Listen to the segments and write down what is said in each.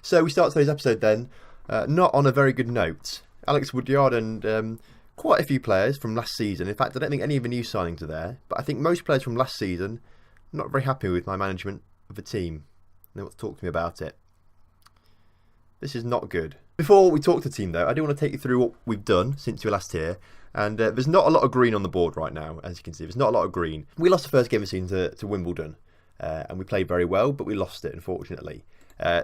So we start today's episode then, not on a very good note. Alex Woodyward and quite a few players from last season. In fact, I don't think any of the new signings are there, but I think most players from last season not very happy with my management of the team. They want to talk to me about it. This is not good. Before we talk to the team though, I do want to take you through what we've done since you were last here. And there's not a lot of green on the board right now, as you can see. There's not a lot of green. We lost the first game of the season to Wimbledon. And we played very well, but we lost it, unfortunately.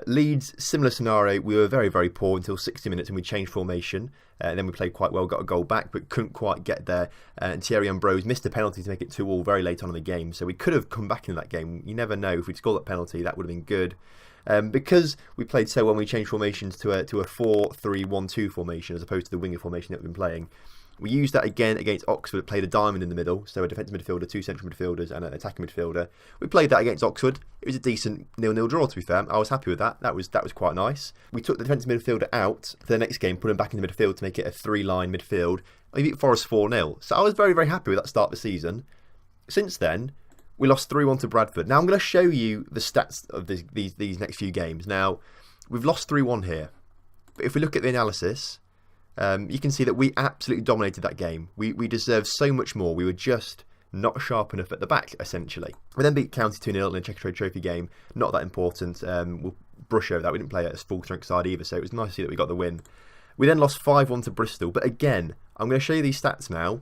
Leeds, similar scenario. We were very, very poor until 60 minutes and we changed formation. And then we played quite well, got a goal back, but couldn't quite get there. And Thierry Ambrose missed a penalty to make it 2-2 very late on in the game. So we could have come back in that game. You never know. If we'd scored that penalty, that would have been good. Because we played so well, we changed formations to a 4-3-1-2 formation as opposed to the winger formation that we've been playing. We used that again against Oxford, played a diamond in the middle, so a defensive midfielder, 2 central midfielders and an attacking midfielder. We played that against Oxford. It was a decent 0-0 draw, to be fair. I was happy with that. That was quite nice. We took the defensive midfielder out for the next game, put him back in the midfield to make it a 3-line midfield. We beat Forest 4-0. So I was very, very happy with that start of the season. Since then, we lost 3-1 to Bradford. Now I'm going to show you the stats of these next few games. Now, we've lost 3-1 here. But if we look at the analysis, you can see that we absolutely dominated that game. We deserved so much more. We were just not sharp enough at the back, essentially. We then beat County 2-0 in a Checker Trade Trophy game. Not that important. We'll brush over that. We didn't play at a full strength side either, so it was nice to see that we got the win. We then lost 5-1 to Bristol. But again, I'm going to show you these stats now.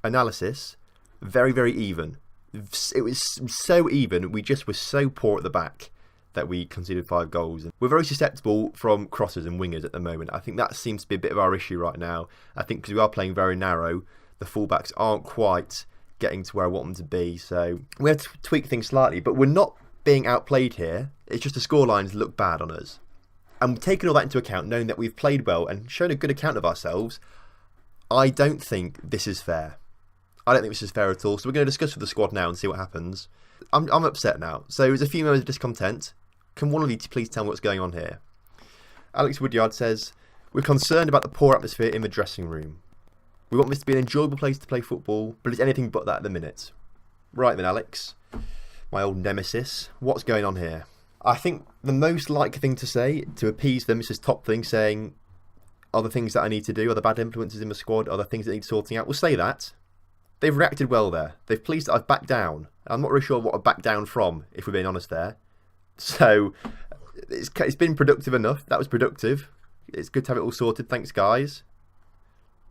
Analysis, very, very even. It was so even. We just were so poor at the back that we conceded 5 goals. We're very susceptible from crosses and wingers at the moment. I think that seems to be a bit of our issue right now. I think because we are playing very narrow, the fullbacks aren't quite getting to where I want them to be. So we have to tweak things slightly, but we're not being outplayed here. It's just the scorelines look bad on us. And taking all that into account, knowing that we've played well and shown a good account of ourselves, I don't think this is fair. I don't think this is fair at all. So we're going to discuss with the squad now and see what happens. I'm upset now. So there's a few moments of discontent. Can one of you please tell me what's going on here? Alex Woodyward says, we're concerned about the poor atmosphere in the dressing room. We want this to be an enjoyable place to play football, but it's anything but that at the minute. Right then, Alex, my old nemesis, what's going on here? I think the most likely thing to say to appease them is this top thing saying, are the things that I need to do, are the bad influences in the squad, are the things that need sorting out? We'll say that. They've reacted well there. They've pleased that I've backed down. I'm not really sure what I've backed down from, if we're being honest there. So, it's been productive enough. That was productive. It's good to have it all sorted. Thanks, guys.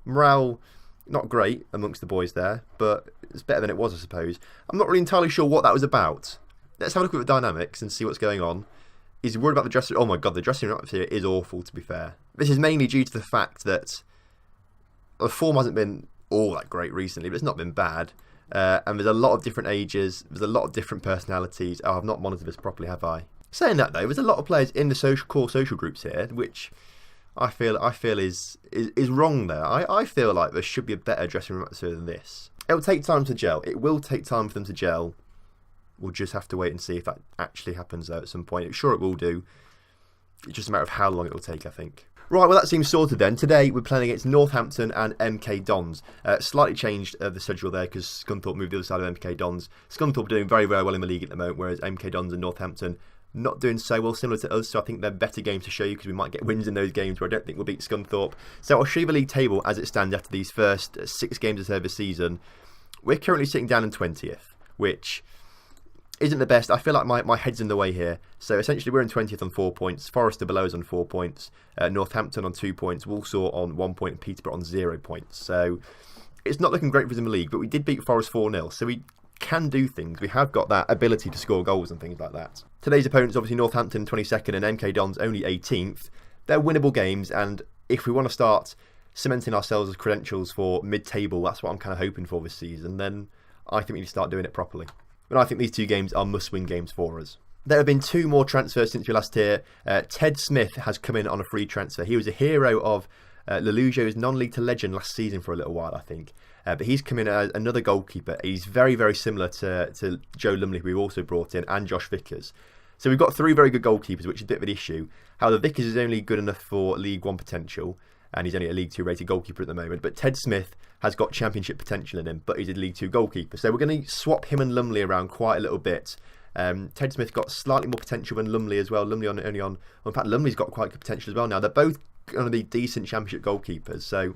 Morale, not great amongst the boys there, but it's better than it was, I suppose. I'm not really entirely sure what that was about. Let's have a look at the dynamics and see what's going on. He's worried about the dressing room. Oh my god, the dressing room atmosphere is awful, to be fair. This is mainly due to the fact that the form hasn't been all that great recently, but it's not been bad. And there's a lot of different ages, there's a lot of different personalities. Oh, I've not monitored this properly, have I? Saying that though, there's a lot of players in the core social groups here, which I feel is wrong there. I feel like there should be a better dressing room atmosphere than this. It'll take time to gel. It will take time for them to gel. We'll just have to wait and see if that actually happens though at some point. Sure it will do. It's just a matter of how long it will take, I think. Right, well that seems sorted then. Today we're playing against Northampton and MK Dons. Slightly changed the schedule there because Scunthorpe moved the other side of MK Dons. Scunthorpe are doing very, very well in the league at the moment, whereas MK Dons and Northampton not doing so well, similar to us. So I think they're better games to show you because we might get wins in those games where I don't think we'll beat Scunthorpe. So I'll show you the league table as it stands after these first 6 games of the season. We're currently sitting down in 20th, which isn't the best. I feel like my head's in the way here. So essentially we're in 20th on 4 points. Forest are below us on 4 points. Northampton on 2 points. Walsall on 1 point and Peterborough on 0 points. So it's not looking great for us in the league, but we did beat Forest 4-0. So we can do things. We have got that ability to score goals and things like that. Today's opponents obviously Northampton 22nd and MK Dons only 18th. They're winnable games, and if we want to start cementing ourselves as credentials for mid-table, that's what I'm kind of hoping for this season, then I think we need to start doing it properly. But I think these 2 games are must-win games for us. There have been 2 more transfers since we last here. Ted Smith has come in on a free transfer. He was a hero of Lelugio's non-league to legend last season for a little while, I think. But he's come in as another goalkeeper. He's very, very similar to Joe Lumley, who we've also brought in, and Josh Vickers. So we've got 3 very good goalkeepers, which is a bit of an issue. However, Vickers is only good enough for League 1 potential, and he's only a League 2 rated goalkeeper at the moment. But Ted Smith has got Championship potential in him, but he's a League 2 goalkeeper. So we're going to swap him and Lumley around quite a little bit Ted Smith got slightly more potential than Lumley as well. Lumley in fact, Lumley's got quite good potential as well now. They're both going to be decent championship goalkeepers, so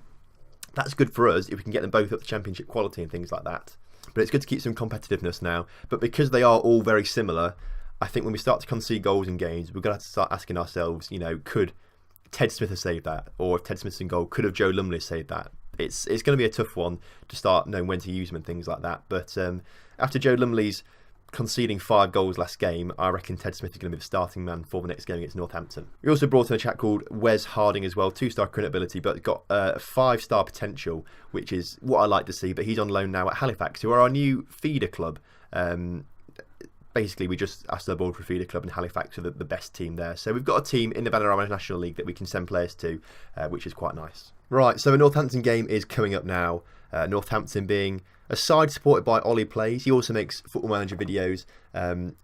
that's good for us if we can get them both up to championship quality and things like that. But it's good to keep some competitiveness now. But because they are all very similar, I think when we start to concede goals in games, we're going to have to start asking ourselves, could Ted Smith have saved that? Or if Ted Smith's in goal, could have Joe Lumley saved that? It's going to be a tough one to start knowing when to use them and things like that. But after Joe Lumley's conceding 5 goals last game, I reckon Ted Smith is going to be the starting man for the next game against Northampton. We also brought in a chap called Wes Harding as well, 2-star current ability, but got 5-star potential, which is what I like to see. But he's on loan now at Halifax, who are our new feeder club. Basically, we just asked the board for a feeder club, and Halifax are the best team there. So we've got a team in the Vanarama National League that we can send players to, which is quite nice. Right, so a Northampton game is coming up now. Northampton being a side supported by Ollie Plays. He also makes Football Manager videos,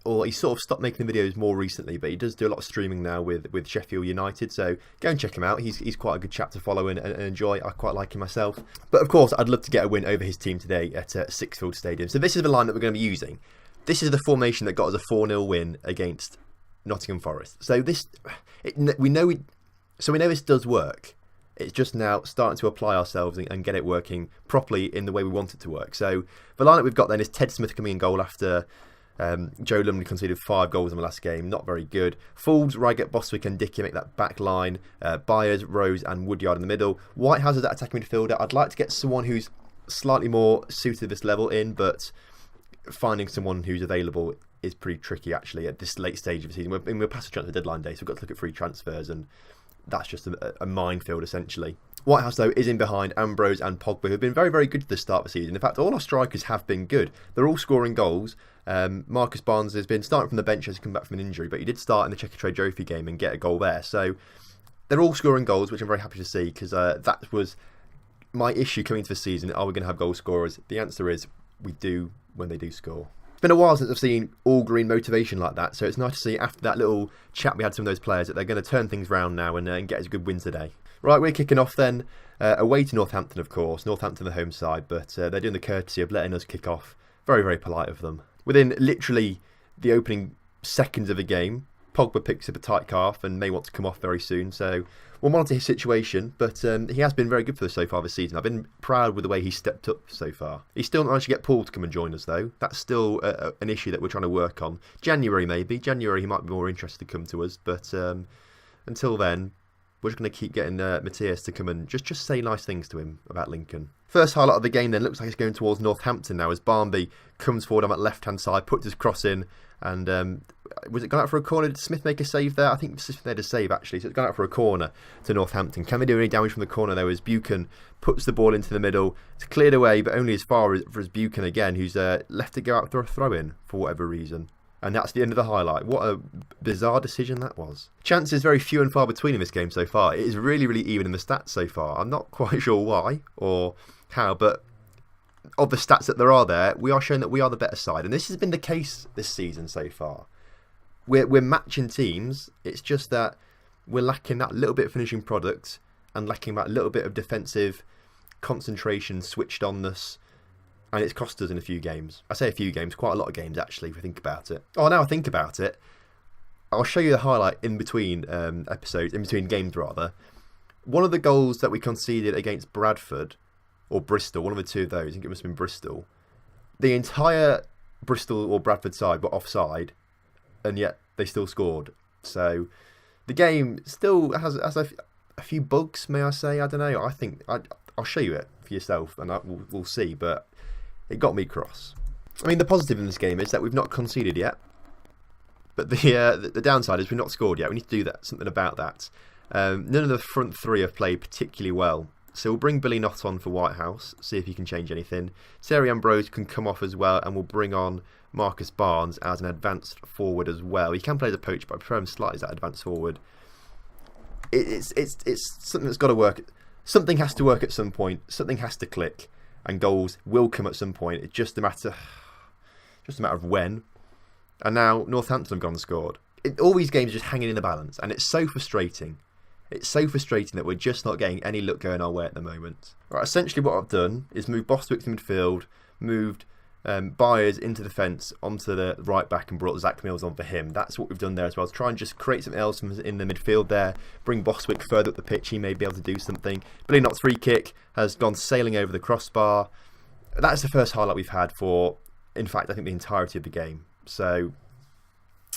or he sort of stopped making videos more recently, but he does do a lot of streaming now with Sheffield United, so go and check him out. He's quite a good chap to follow and enjoy. I quite like him myself. But of course, I'd love to get a win over his team today at Sixfield Stadium. So this is the line that we're going to be using. This is the formation that got us a 4-0 win against Nottingham Forest. So we know this does work. It's just now starting to apply ourselves and get it working properly in the way we want it to work. So the lineup we've got then is Ted Smith coming in goal after Joe Lumley conceded 5 goals in the last game. Not very good. Foulds, Reigate, Bostwick and Dickey make that back line. Byers, Rose and Woodyard in the middle. Whitehouse is that attacking midfielder. I'd like to get someone who's slightly more suited to this level in, but finding someone who's available is pretty tricky actually at this late stage of the season. We're past the transfer deadline day, so we've got to look at free transfers, and that's just a minefield essentially. Whitehouse though is in behind Ambrose and Pogba, who have been very, very good at the start of the season. In fact, all our strikers have been good. They're all scoring goals. Marcus Barnes has been starting from the bench as he come back from an injury, but he did start in the Checkatrade Trophy game and get a goal there. So they're all scoring goals, which I'm very happy to see, because that was my issue coming into the season. Are we going to have goal scorers? The answer is we do when they do score. It's been a while since I've seen all green motivation like that, so it's nice to see after that little chat we had some of those players that they're going to turn things round now and get us a good win today. Right, we're kicking off then away to Northampton, of course. Northampton the home side, but they're doing the courtesy of letting us kick off. Very, very polite of them. Within literally the opening seconds of the game, Pogba picks up a tight calf and may want to come off very soon, so we'll monitor his situation, but he has been very good for us so far this season. I've been proud with the way he's stepped up so far. He's still not managed to get Paul to come and join us though. That's still an issue that we're trying to work on. January maybe. January he might be more interested to come to us, but until then, we're just going to keep getting Matthias to come and just say nice things to him about Lincoln. First highlight of the game then looks like it's going towards Northampton now as Barnby comes forward on that left-hand side, puts his cross in, and was it gone out for a corner? Did Smith make a save there? I think Smith made a save actually, so it's gone out for a corner to Northampton. Can they do any damage from the corner though as Buchan puts the ball into the middle? It's cleared away, but only as far as Buchan again, who's left to go out for a throw-in for whatever reason. And that's the end of the highlight. What a bizarre decision that was. Chances very few and far between in this game so far. It is really, really even in the stats so far. I'm not quite sure why or how, but of the stats that there are there, we are showing that we are the better side. And this has been the case this season so far. We're matching teams. It's just that we're lacking that little bit of finishing product and lacking that little bit of defensive concentration, switched onness. And it's cost us in a few games. I say a few games, quite a lot of games actually, if you think about it. Oh, now I think about it, I'll show you the highlight in between episodes, in between games rather. One of the goals that we conceded against Bradford, or Bristol, one of the two of those, I think it must have been Bristol. The entire Bristol or Bradford side were offside, and yet they still scored. So the game still has a few bugs, may I say. I don't know. I think I'll show you it for yourself, and we'll see. But it got me cross. I mean, the positive in this game is that we've not conceded yet. But the downside is we've not scored yet. We need to do something about that. None of the front three have played particularly well. So we'll bring Billy Knott on for Whitehouse, see if he can change anything. Terry Ambrose can come off as well, and we'll bring on Marcus Barnes as an advanced forward as well. He can play as a poach, but I prefer him slightly as that advanced forward. It's something that's got to work. Something has to work at some point. Something has to click. And goals will come at some point. It's just a matter of when. And now Northampton have gone and scored. All these games are just hanging in the balance, and it's so frustrating. It's so frustrating that we're just not getting any luck going our way at the moment. Right, essentially what I've done is moved Bostwick to midfield, moved Byers into the fence, onto the right back, and brought Zach Mills on for him. That's what we've done there as well, to try and just create something else in the midfield there, bring Bostwick further up the pitch. He may be able to do something. Billy Knott's free kick has gone sailing over the crossbar. That's the first highlight we've had for, in fact, I think the entirety of the game. So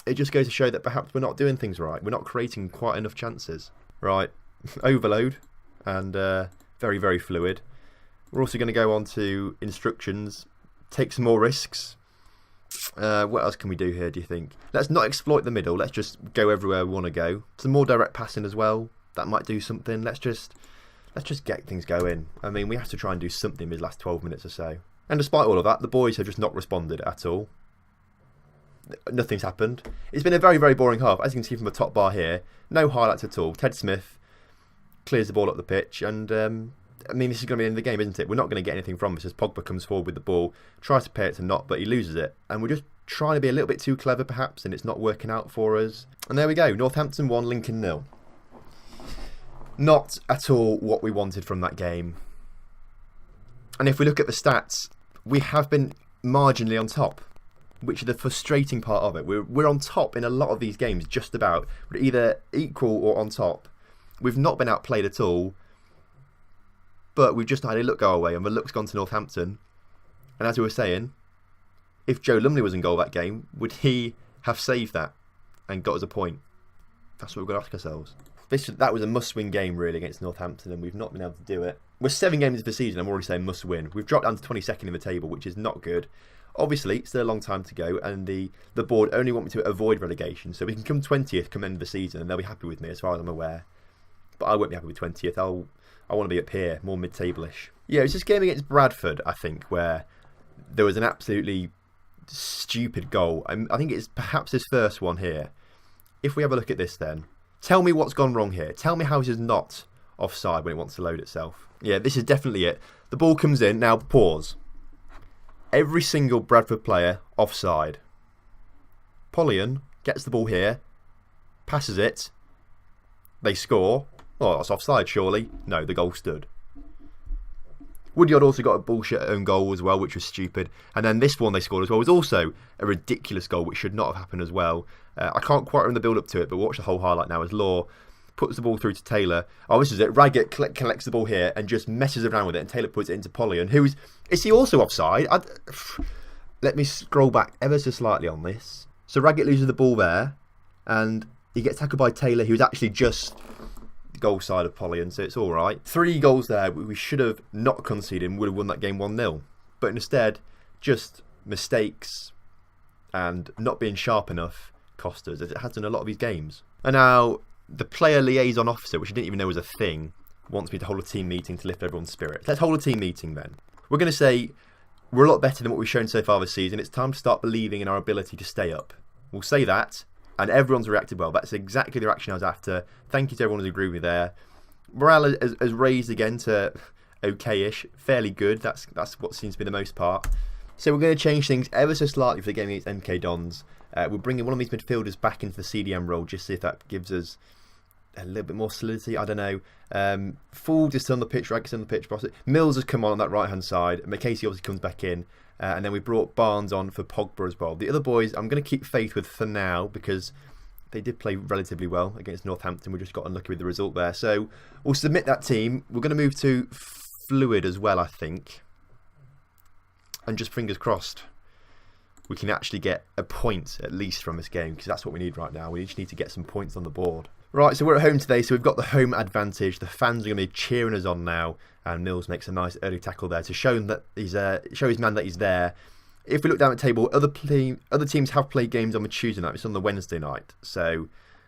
it just goes to show that perhaps we're not doing things right. We're not creating quite enough chances. Right, overload and very, very fluid. We're also going to go on to instructions. Take some more risks. What else can we do here, do you think? Let's not exploit the middle. Let's just go everywhere we want to go. Some more direct passing as well. That might do something. Let's just get things going. I mean, we have to try and do something in the last 12 minutes or so. And despite all of that, the boys have just not responded at all. Nothing's happened. It's been a very, very boring half. As you can see from the top bar here, no highlights at all. Ted Smith clears the ball up the pitch, and I mean, this is going to be the end of the game, isn't it? We're not going to get anything from this as Pogba comes forward with the ball, tries to pay it to Knott, but he loses it. And we're just trying to be a little bit too clever, perhaps, and it's not working out for us. And there we go. Northampton 1, Lincoln 0. Not at all what we wanted from that game. And if we look at the stats, we have been marginally on top, which is the frustrating part of it. We're on top in a lot of these games, just about. We're either equal or on top. We've not been outplayed at all. But we've just had a look go away, and the look's gone to Northampton. And as we were saying, if Joe Lumley was in goal that game, would he have saved that and got us a point? That's what we've got to ask ourselves. That was a must-win game, really, against Northampton, and we've not been able to do it. We're 7 games into the season, I'm already saying must-win. We've dropped down to 22nd in the table, which is not good. Obviously, still a long time to go, and the board only want me to avoid relegation, so we can come 20th come end of the season, and they'll be happy with me, as far as I'm aware. But I won't be happy with 20th. I want to be up here, more mid-table-ish. Yeah, it was this game against Bradford, I think, where there was an absolutely stupid goal. I think it's perhaps his first one here. If we have a look at this then, tell me what's gone wrong here. Tell me how this is not offside when it wants to load itself. Yeah, this is definitely it. The ball comes in. Now, pause. Every single Bradford player offside. Polyan gets the ball here, passes it, they score. Oh, that's offside, surely. No, the goal stood. Woodyward also got a bullshit own goal as well, which was stupid. And then this one they scored as well was also a ridiculous goal, which should not have happened as well. I can't quite remember the build-up to it, but watch the whole highlight now as Law puts the ball through to Taylor. Oh, this is it. Raggett collects the ball here and just messes around with it, and Taylor puts it into Polyan, is he also offside? Let me scroll back ever so slightly on this. So Raggett loses the ball there, and he gets tackled by Taylor, who's actually just goal side of Polyan, so it's alright. 3 goals there we should have not conceded and would have won that game 1-0. But instead, just mistakes and not being sharp enough cost us, as it has done a lot of these games. And now, the player liaison officer, which I didn't even know was a thing, wants me to hold a team meeting to lift everyone's spirits. Let's hold a team meeting then. We're going to say, we're a lot better than what we've shown so far this season. It's time to start believing in our ability to stay up. We'll say that. And everyone's reacted well. That's exactly the reaction I was after. Thank you to everyone who's agreed with me there. Morale has raised again to okay-ish. Fairly good. That's what seems to be the most part. So we're going to change things ever so slightly for the game against MK Dons. We're bringing one of these midfielders back into the CDM role, just to see if that gives us a little bit more solidity. I don't know. Fuld is still on the pitch. Ragg's on the pitch. Mills has come on that right-hand side. McCasey obviously comes back in. And then we brought Barnes on for Pogba as well. The other boys, I'm going to keep faith with for now, because they did play relatively well against Northampton. We just got unlucky with the result there. So we'll submit that team. We're going to move to fluid as well, I think. And just fingers crossed, we can actually get a point at least from this game, because that's what we need right now. We just need to get some points on the board. Right, so we're at home today, so we've got the home advantage. The fans are going to be cheering us on now, and Mills makes a nice early tackle there to show him that show his man that he's there. If we look down at the table, other teams have played games on the Tuesday night. It's on the Wednesday night. So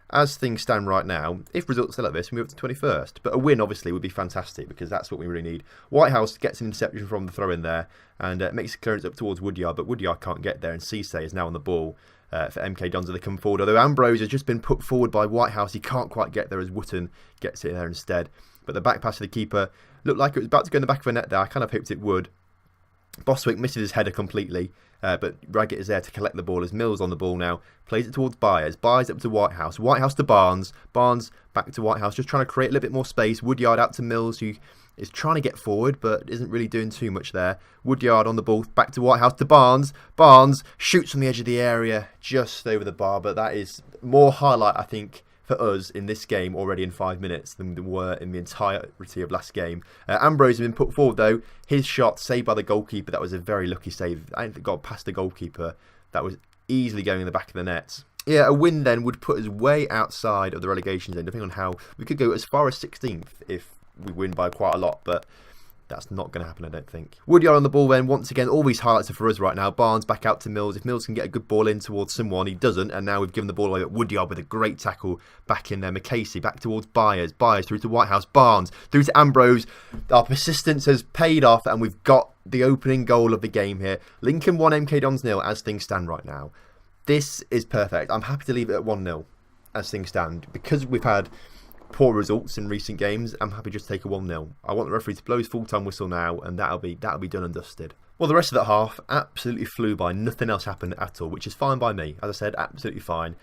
as things stand right now, if results stay like this, we move up to 21st. But a win, obviously, would be fantastic, because that's what we really need. Whitehouse gets an interception from the throw in there, and makes a clearance up towards Woodyard, but Woodyard can't get there, and Cisse is now on the ball. For MK Dons, they come forward. Although Ambrose has just been put forward by Whitehouse, he can't quite get there as Wootton gets it there instead. But the back pass to the keeper looked like it was about to go in the back of the net there. I kind of hoped it would. Bostwick misses his header completely, but Raggett is there to collect the ball as Mills on the ball now. Plays it towards Byers. Byers up to Whitehouse. Whitehouse to Barnes. Barnes back to Whitehouse, just trying to create a little bit more space. Woodyard out to Mills, who is trying to get forward, but isn't really doing too much there. Woodyard on the ball, back to Whitehouse to Barnes. Barnes shoots from the edge of the area, just over the bar, but that is more highlight, I think, for us in this game already in 5 minutes than there were in the entirety of last game. Ambrose has been put forward though. His shot saved by the goalkeeper. That was a very lucky save. I don't think it got past the goalkeeper. That was easily going in the back of the net. Yeah, a win then would put us way outside of the relegation zone, depending on how we could go as far as 16th if we win by quite a lot, but that's not going to happen, I don't think. Woodyard on the ball then, once again, all these highlights are for us right now. Barnes back out to Mills. If Mills can get a good ball in towards someone, he doesn't, and now we've given the ball away. Woodyard with a great tackle back in there. McCasey back towards Byers. Byers through to Whitehouse. Barnes through to Ambrose. Our persistence has paid off, and we've got the opening goal of the game here. Lincoln 1, MK Dons 0 as things stand right now. This is perfect. I'm happy to leave it at 1-0 as things stand. Because we've had poor results in recent games, I'm happy just to take a 1-0. I want the referee to blow his full-time whistle now, and that'll be done and dusted. Well, the rest of that half absolutely flew by. Nothing else happened at all, which is fine by me. As I said, absolutely fine.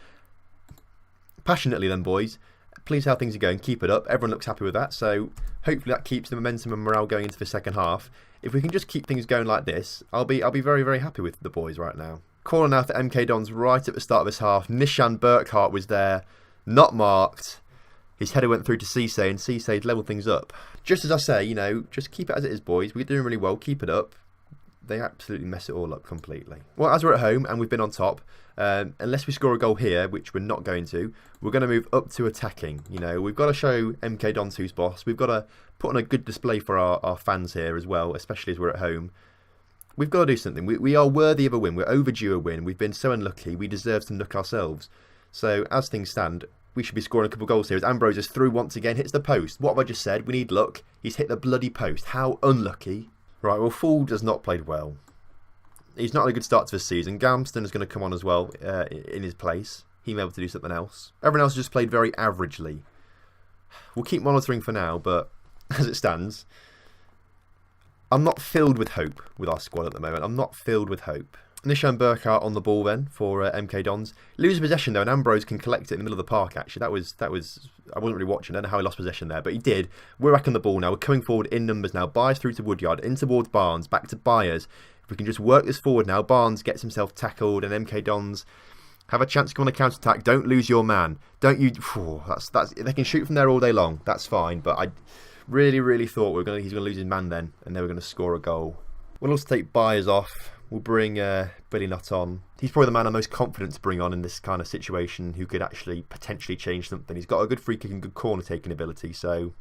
Passionately then, boys. Please how things are going. Keep it up. Everyone looks happy with that, so hopefully that keeps the momentum and morale going into the second half. If we can just keep things going like this, I'll be very, very happy with the boys right now. Corner now for MK Dons right at the start of this half. Nishan Burkhart was there, not marked. His header went through to Cisse, and Cisse leveled things up. Just as I say, you know, just keep it as it is, boys. We're doing really well. Keep it up. They absolutely mess it all up completely. Well, as we're at home and we've been on top, unless we score a goal here, which we're not going to, we're going to move up to attacking. You know, we've got to show MK Dons who's boss. We've got to put on a good display for our fans here as well, especially as we're at home. We've got to do something. We are worthy of a win. We're overdue a win. We've been so unlucky. We deserve some luck ourselves. So, as things stand, we should be scoring a couple of goals here. As Ambrose is through once again, hits the post. What have I just said? We need luck. He's hit the bloody post. How unlucky. Right, well, Fuld has not played well. He's not had a good start to the season. Gamston is going to come on as well in his place. He may be able to do something else. Everyone else has just played very averagely. We'll keep monitoring for now, but as it stands, I'm not filled with hope with our squad at the moment. I'm not filled with hope. Nishan Burkhart on the ball then for MK Dons. Loses possession though, and Ambrose can collect it in the middle of the park actually. That was I wasn't really watching. I don't know how he lost possession there, but he did. We're back on the ball now. We're coming forward in numbers now. Byers through to Woodyard, in towards Barnes, back to Byers. If we can just work this forward now, Barnes gets himself tackled, and MK Dons have a chance to go on a counter-attack. Don't lose your man. Don't you... That's they can shoot from there all day long. That's fine, but I really thought he's going to lose his man then, and they were going to score a goal. We'll also take Byers off. We'll bring Billy Nutt on. He's probably the man I'm most confident to bring on in this kind of situation, who could actually potentially change something. He's got a good free kick and good corner taking ability, so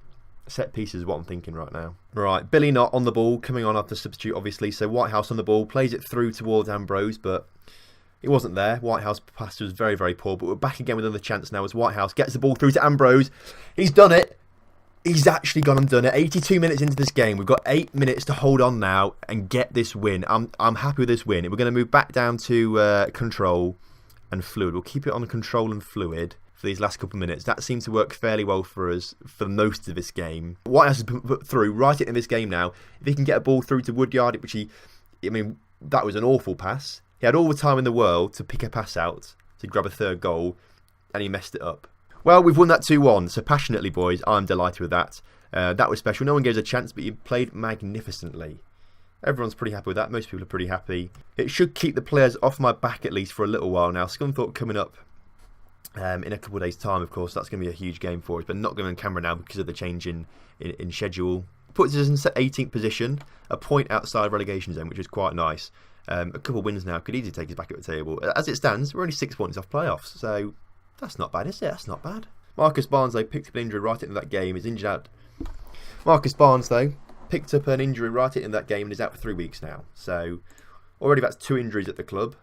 set pieces is what I'm thinking right now. Right, Billy Nutt on the ball, coming on after substitute obviously. So Whitehouse on the ball, plays it through towards Ambrose, but it wasn't there. Whitehouse pass was very poor, but we're back again with another chance now as Whitehouse gets the ball through to Ambrose. He's done it. He's actually gone and done it. 82 minutes into this game. We've got 8 minutes to hold on now and get this win. I'm happy with this win. We're going to move back down to control and fluid. We'll keep it on control and fluid for these last couple of minutes. That seems to work fairly well for us for most of this game. Whitehouse has been put through right in this game now. If he can get a ball through to Woodyard, that was an awful pass. He had all the time in the world to pick a pass out to grab a third goal, and he messed it up. Well, we've won that 2-1, so passionately, boys, I'm delighted with that. That was special. No one gave us a chance, but you played magnificently. Everyone's pretty happy with that. Most people are pretty happy. It should keep the players off my back at least for a little while now. Scunthorpe coming up in a couple of days' time, of course. That's going to be a huge game for us, but not going on camera now because of the change in schedule. Puts us in 18th position, a point outside relegation zone, which is quite nice. A couple of wins now could easily take us back at the table. As it stands, we're only 6 points off playoffs, so that's not bad, is it? That's not bad. Marcus Barnes, though, picked up an injury right into that game. Is injured out. Marcus Barnes, though, picked up an injury right into that game and is out for 3 weeks now. So, already that's 2 injuries at the club.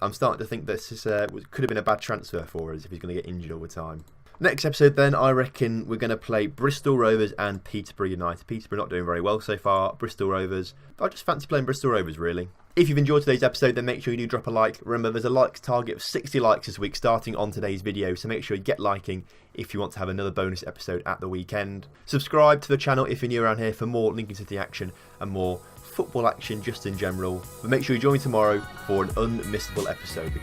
I'm starting to think this could have been a bad transfer for us if he's going to get injured all the time. Next episode, then, I reckon we're going to play Bristol Rovers and Peterborough United. Peterborough not doing very well so far. Bristol Rovers, I just fancy playing Bristol Rovers, really. If you've enjoyed today's episode, then make sure you do drop a like. Remember, there's a likes target of 60 likes this week starting on today's video, so make sure you get liking if you want to have another bonus episode at the weekend. Subscribe to the channel if you're new around here for more Lincoln City action and more football action just in general. But make sure you join me tomorrow for an unmissable episode.